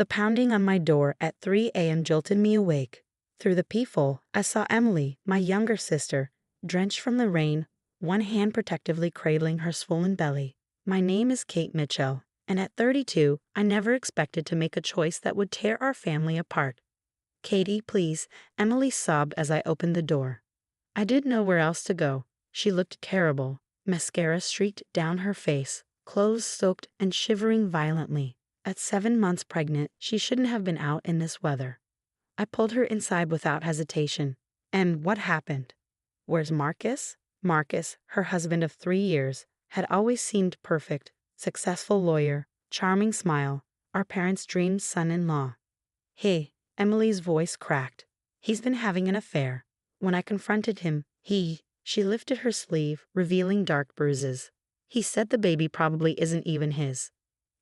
The pounding on my door at 3 a.m. jolted me awake. Through the peephole, I saw Emily, my younger sister, drenched from the rain, one hand protectively cradling her swollen belly. My name is Kate Mitchell, and at 32, I never expected to make a choice that would tear our family apart. "Katie, please," Emily sobbed as I opened the door. I didn't know where else to go. She looked terrible. Mascara streaked down her face, clothes soaked and shivering violently. At 7 months pregnant, she shouldn't have been out in this weather. I pulled her inside without hesitation. "And what happened?" "Where's Marcus?" Marcus, her husband of 3 years, had always seemed perfect. Successful lawyer, charming smile, our parents' dream son-in-law. "Hey," Emily's voice cracked. "He's been having an affair." When I confronted him, she lifted her sleeve, revealing dark bruises. "He said the baby probably isn't even his."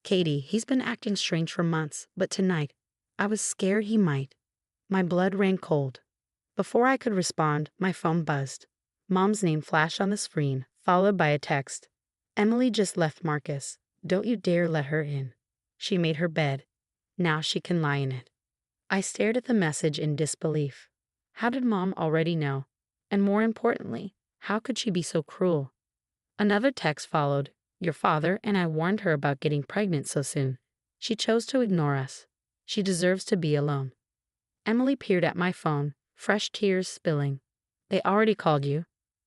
"Katie, he's been acting strange for months, but tonight, I was scared he might." My blood ran cold. Before I could respond, my phone buzzed. Mom's name flashed on the screen, followed by a text. "Emily just left Marcus. Don't you dare let her in. She made her bed. Now she can lie in it." I stared at the message in disbelief. How did Mom already know? And more importantly, how could she be so cruel? Another text followed. "Your father and I warned her about getting pregnant so soon. She chose to ignore us. She deserves to be alone." Emily peered at my phone, fresh tears spilling. "They already called you."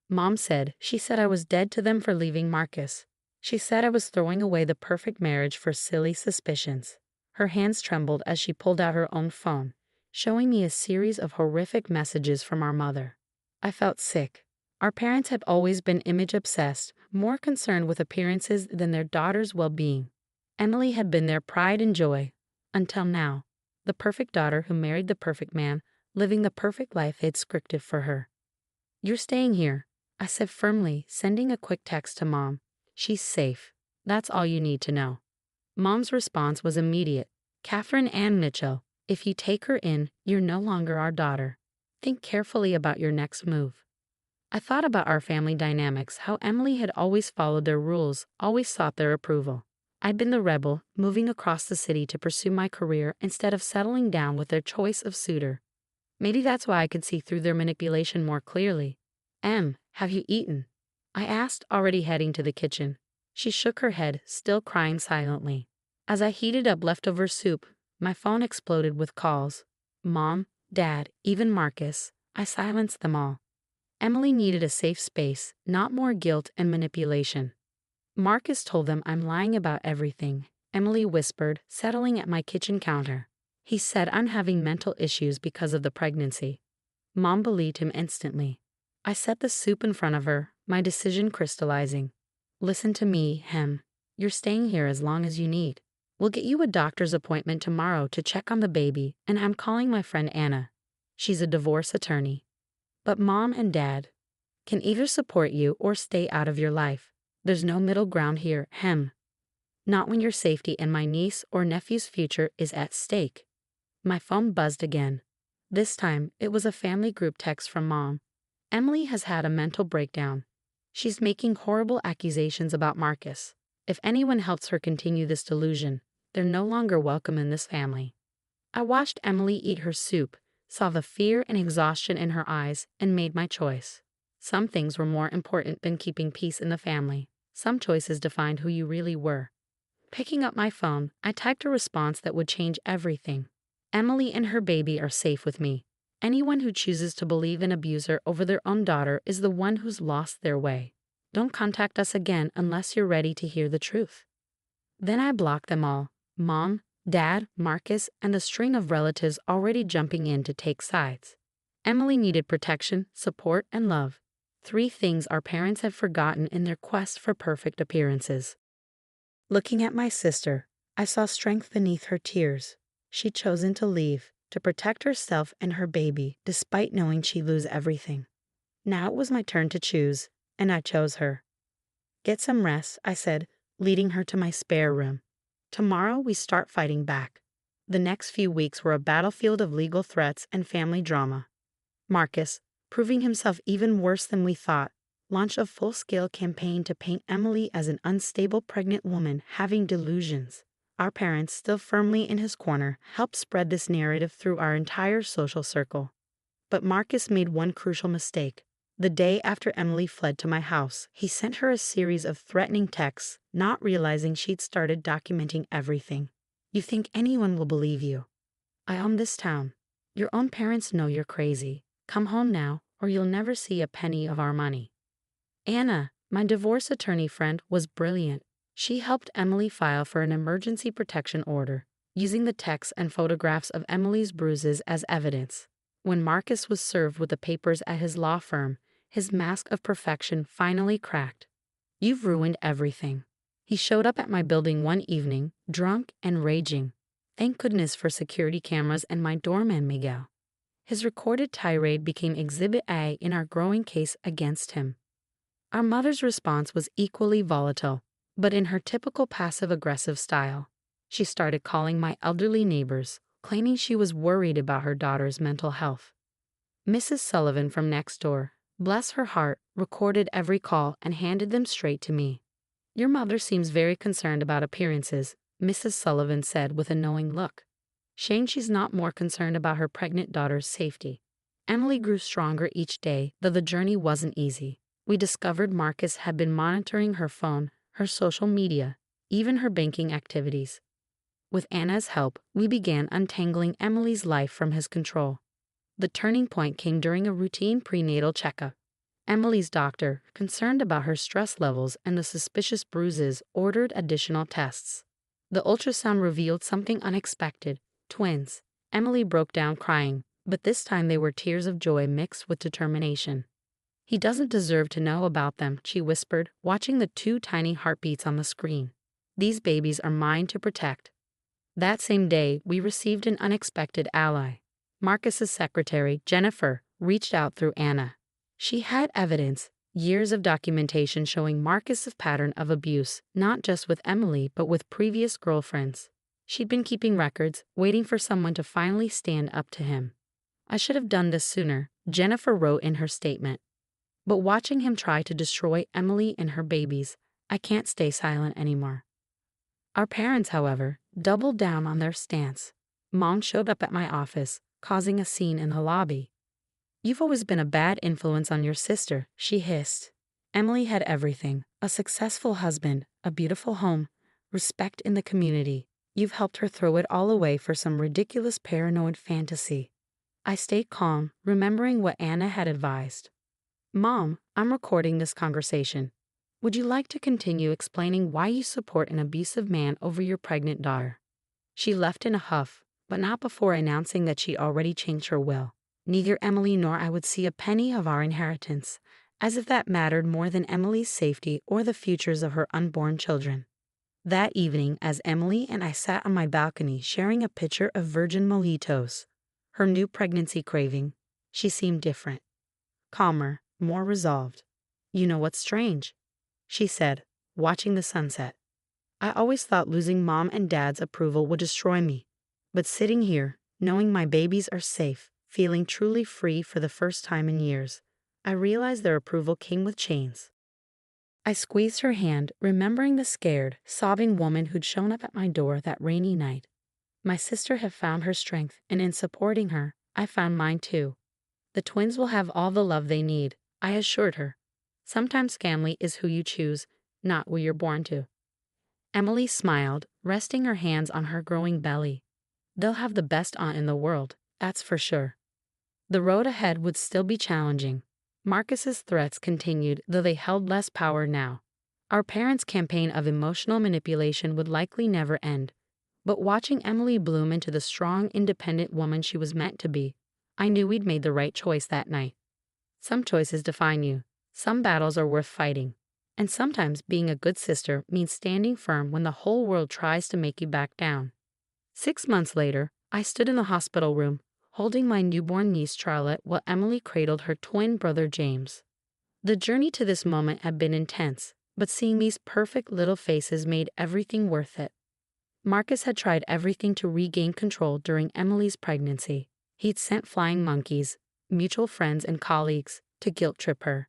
Mom said. "She said I was dead to them for leaving Marcus. She said I was throwing away the perfect marriage for silly suspicions." Her hands trembled as she pulled out her own phone, showing me a series of horrific messages from our mother. I felt sick. Our parents had always been image-obsessed, more concerned with appearances than their daughter's well-being. Emily had been their pride and joy, until now. The perfect daughter who married the perfect man, living the perfect life they'd scripted for her. "You're staying here," I said firmly, sending a quick text to Mom. "She's safe. That's all you need to know." Mom's response was immediate. "Catherine Ann Mitchell, if you take her in, you're no longer our daughter. Think carefully about your next move." I thought about our family dynamics, how Emily had always followed their rules, always sought their approval. I'd been the rebel, moving across the city to pursue my career instead of settling down with their choice of suitor. Maybe that's why I could see through their manipulation more clearly. Have you eaten?" I asked, already heading to the kitchen. She shook her head, still crying silently. As I heated up leftover soup, my phone exploded with calls. Mom, Dad, even Marcus. I silenced them all. Emily needed a safe space, not more guilt and manipulation. "Marcus told them I'm lying about everything," Emily whispered, settling at my kitchen counter. "He said I'm having mental issues because of the pregnancy." Mom believed him instantly. I set the soup in front of her, my decision crystallizing. "Listen to me, You're staying here as long as you need. We'll get you a doctor's appointment tomorrow to check on the baby, and I'm calling my friend Anna. She's a divorce attorney. But Mom and Dad can either support you or stay out of your life. There's no middle ground here, Not when your safety and my niece or nephew's future is at stake." My phone buzzed again. This time, it was a family group text from Mom. "Emily has had a mental breakdown. She's making horrible accusations about Marcus. If anyone helps her continue this delusion, they're no longer welcome in this family." I watched Emily eat her soup, saw the fear and exhaustion in her eyes, and made my choice. Some things were more important than keeping peace in the family. Some choices defined who you really were. Picking up my phone, I typed a response that would change everything. "Emily and her baby are safe with me. Anyone who chooses to believe an abuser over their own daughter is the one who's lost their way. Don't contact us again unless you're ready to hear the truth." Then I blocked them all. Mom, Dad, Marcus, and the string of relatives already jumping in to take sides. Emily needed protection, support, and love. 3 things our parents had forgotten in their quest for perfect appearances. Looking at my sister, I saw strength beneath her tears. She'd chosen to leave, to protect herself and her baby, despite knowing she'd lose everything. Now it was my turn to choose, and I chose her. "Get some rest," I said, leading her to my spare room. "Tomorrow we start fighting back." The next few weeks were a battlefield of legal threats and family drama. Marcus, proving himself even worse than we thought, launched a full-scale campaign to paint Emily as an unstable pregnant woman having delusions. Our parents, still firmly in his corner, helped spread this narrative through our entire social circle. But Marcus made one crucial mistake. The day after Emily fled to my house, he sent her a series of threatening texts, not realizing she'd started documenting everything. "You think anyone will believe you? I own this town. Your own parents know you're crazy. Come home now, or you'll never see a penny of our money." Anna, my divorce attorney friend, was brilliant. She helped Emily file for an emergency protection order, using the texts and photographs of Emily's bruises as evidence. When Marcus was served with the papers at his law firm, his mask of perfection finally cracked. "You've ruined everything." He showed up at my building one evening, drunk and raging. Thank goodness for security cameras and my doorman Miguel. His recorded tirade became Exhibit A in our growing case against him. Our mother's response was equally volatile, but in her typical passive-aggressive style. She started calling my elderly neighbors, claiming she was worried about her daughter's mental health. Mrs. Sullivan from next door, bless her heart, recorded every call and handed them straight to me. "Your mother seems very concerned about appearances," Mrs. Sullivan said with a knowing look. "Shame she's not more concerned about her pregnant daughter's safety." Emily grew stronger each day, though the journey wasn't easy. We discovered Marcus had been monitoring her phone, her social media, even her banking activities. With Anna's help, we began untangling Emily's life from his control. The turning point came during a routine prenatal checkup. Emily's doctor, concerned about her stress levels and the suspicious bruises, ordered additional tests. The ultrasound revealed something unexpected: twins. Emily broke down crying, but this time they were tears of joy mixed with determination. "He doesn't deserve to know about them," she whispered, watching the 2 tiny heartbeats on the screen. "These babies are mine to protect." That same day, we received an unexpected ally. Marcus's secretary, Jennifer, reached out through Anna. She had evidence, years of documentation showing Marcus's pattern of abuse, not just with Emily but with previous girlfriends. She'd been keeping records, waiting for someone to finally stand up to him. "I should have done this sooner," Jennifer wrote in her statement. "But watching him try to destroy Emily and her babies, I can't stay silent anymore." Our parents, however, doubled down on their stance. Mom showed up at my office, causing a scene in the lobby. "You've always been a bad influence on your sister," she hissed. "Emily had everything: a successful husband, a beautiful home, respect in the community. You've helped her throw it all away for some ridiculous paranoid fantasy." I stayed calm, remembering what Anna had advised. "Mom, I'm recording this conversation. Would you like to continue explaining why you support an abusive man over your pregnant daughter?" She left in a huff, but not before announcing that she'd already changed her will. Neither Emily nor I would see a penny of our inheritance, as if that mattered more than Emily's safety or the futures of her unborn children. That evening, as Emily and I sat on my balcony sharing a pitcher of virgin mojitos, her new pregnancy craving, she seemed different. Calmer, more resolved. "You know what's strange?" she said, watching the sunset. "I always thought losing Mom and Dad's approval would destroy me. But sitting here, knowing my babies are safe, feeling truly free for the first time in years, I realized their approval came with chains." I squeezed her hand, remembering the scared, sobbing woman who'd shown up at my door that rainy night. My sister had found her strength, and in supporting her, I found mine too. "The twins will have all the love they need," I assured her. "Sometimes family is who you choose, not who you're born to." Emily smiled, resting her hands on her growing belly. "They'll have the best aunt in the world, that's for sure." The road ahead would still be challenging. Marcus's threats continued, though they held less power now. Our parents' campaign of emotional manipulation would likely never end. But watching Emily bloom into the strong, independent woman she was meant to be, I knew we'd made the right choice that night. Some choices define you. Some battles are worth fighting. And sometimes being a good sister means standing firm when the whole world tries to make you back down. 6 months later, I stood in the hospital room, holding my newborn niece Charlotte while Emily cradled her twin brother James. The journey to this moment had been intense, but seeing these perfect little faces made everything worth it. Marcus had tried everything to regain control during Emily's pregnancy. He'd sent flying monkeys, mutual friends and colleagues, to guilt trip her.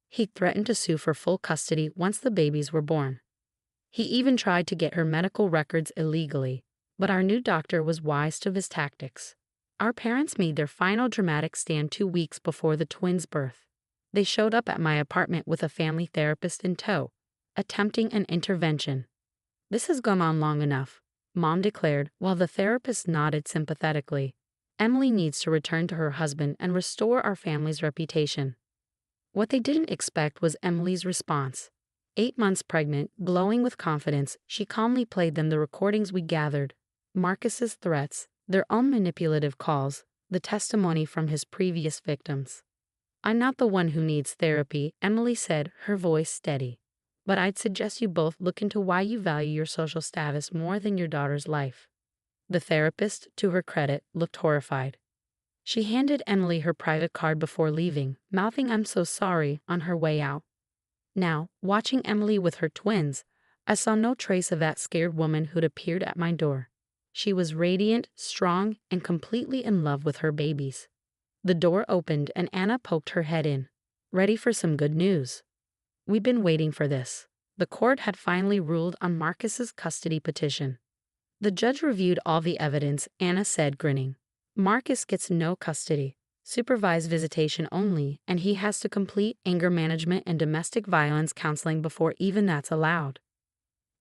He'd threatened to sue for full custody once the babies were born. He even tried to get her medical records illegally, but our new doctor was wise to his tactics. Our parents made their final dramatic stand 2 weeks before the twins' birth. They showed up at my apartment with a family therapist in tow, attempting an intervention. "This has gone on long enough," Mom declared while the therapist nodded sympathetically. "Emily needs to return to her husband and restore our family's reputation." What they didn't expect was Emily's response. 8 months pregnant, glowing with confidence, she calmly played them the recordings we gathered, Marcus's threats, their own manipulative calls, the testimony from his previous victims. "I'm not the one who needs therapy," Emily said, her voice steady. "But I'd suggest you both look into why you value your social status more than your daughter's life." The therapist, to her credit, looked horrified. She handed Emily her private card before leaving, mouthing "I'm so sorry" on her way out. Now, watching Emily with her twins, I saw no trace of that scared woman who'd appeared at my door. She was radiant, strong, and completely in love with her babies. The door opened and Anna poked her head in, ready for some good news. "We've been waiting for this." The court had finally ruled on Marcus's custody petition. The judge reviewed all the evidence, Anna said, grinning. "Marcus gets no custody, supervised visitation only, and he has to complete anger management and domestic violence counseling before even that's allowed."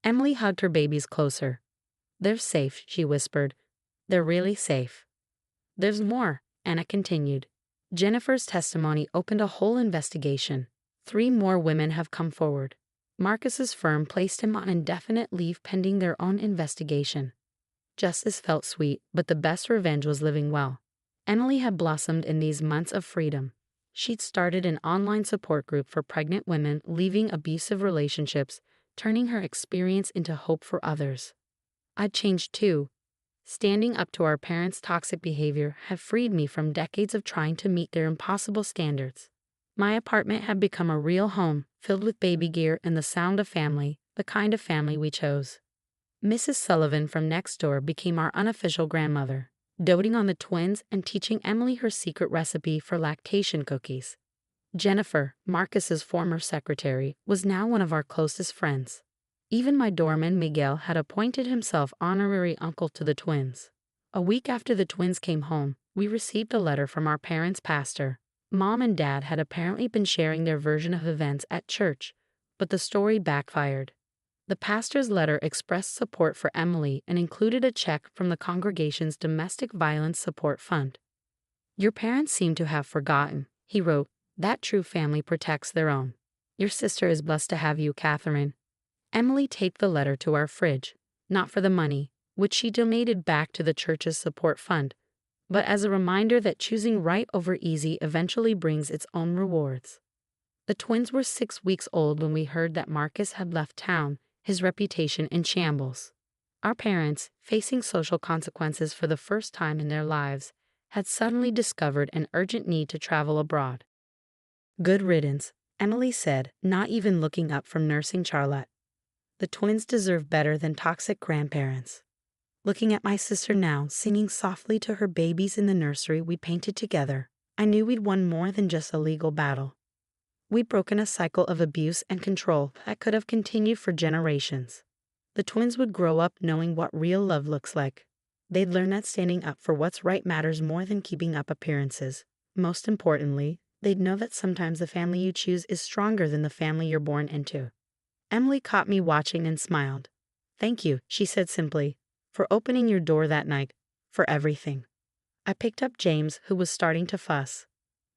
Emily hugged her babies closer. "They're safe," she whispered. "They're really safe." "There's more," Anna continued. "Jennifer's testimony opened a whole investigation. 3 more women have come forward. Marcus's firm placed him on indefinite leave pending their own investigation." Justice felt sweet, but the best revenge was living well. Emily had blossomed in these months of freedom. She'd started an online support group for pregnant women leaving abusive relationships, turning her experience into hope for others. I'd changed too. Standing up to our parents' toxic behavior had freed me from decades of trying to meet their impossible standards. My apartment had become a real home, filled with baby gear and the sound of family, the kind of family we chose. Mrs. Sullivan from next door became our unofficial grandmother, doting on the twins and teaching Emily her secret recipe for lactation cookies. Jennifer, Marcus's former secretary, was now one of our closest friends. Even my doorman, Miguel, had appointed himself honorary uncle to the twins. A week after the twins came home, we received a letter from our parents' pastor. Mom and Dad had apparently been sharing their version of events at church, but the story backfired. The pastor's letter expressed support for Emily and included a check from the congregation's Domestic Violence Support Fund. "Your parents seem to have forgotten," he wrote, "that true family protects their own. Your sister is blessed to have you, Catherine." Emily taped the letter to our fridge, not for the money, which she donated back to the church's support fund, but as a reminder that choosing right over easy eventually brings its own rewards. The twins were 6 weeks old when we heard that Marcus had left town, his reputation in shambles. Our parents, facing social consequences for the first time in their lives, had suddenly discovered an urgent need to travel abroad. "Good riddance," Emily said, not even looking up from nursing Charlotte. "The twins deserve better than toxic grandparents." Looking at my sister now, singing softly to her babies in the nursery we painted together, I knew we'd won more than just a legal battle. We'd broken a cycle of abuse and control that could have continued for generations. The twins would grow up knowing what real love looks like. They'd learn that standing up for what's right matters more than keeping up appearances. Most importantly, they'd know that sometimes the family you choose is stronger than the family you're born into. Emily caught me watching and smiled. "Thank you," she said simply, "for opening your door that night, for everything." I picked up James, who was starting to fuss.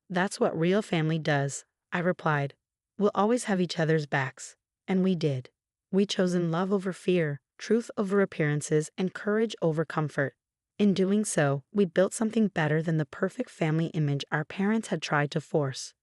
"That's what real family does," I replied. "We'll always have each other's backs." And we did. We chosen love over fear, truth over appearances, and courage over comfort. In doing so, we built something better than the perfect family image our parents had tried to force.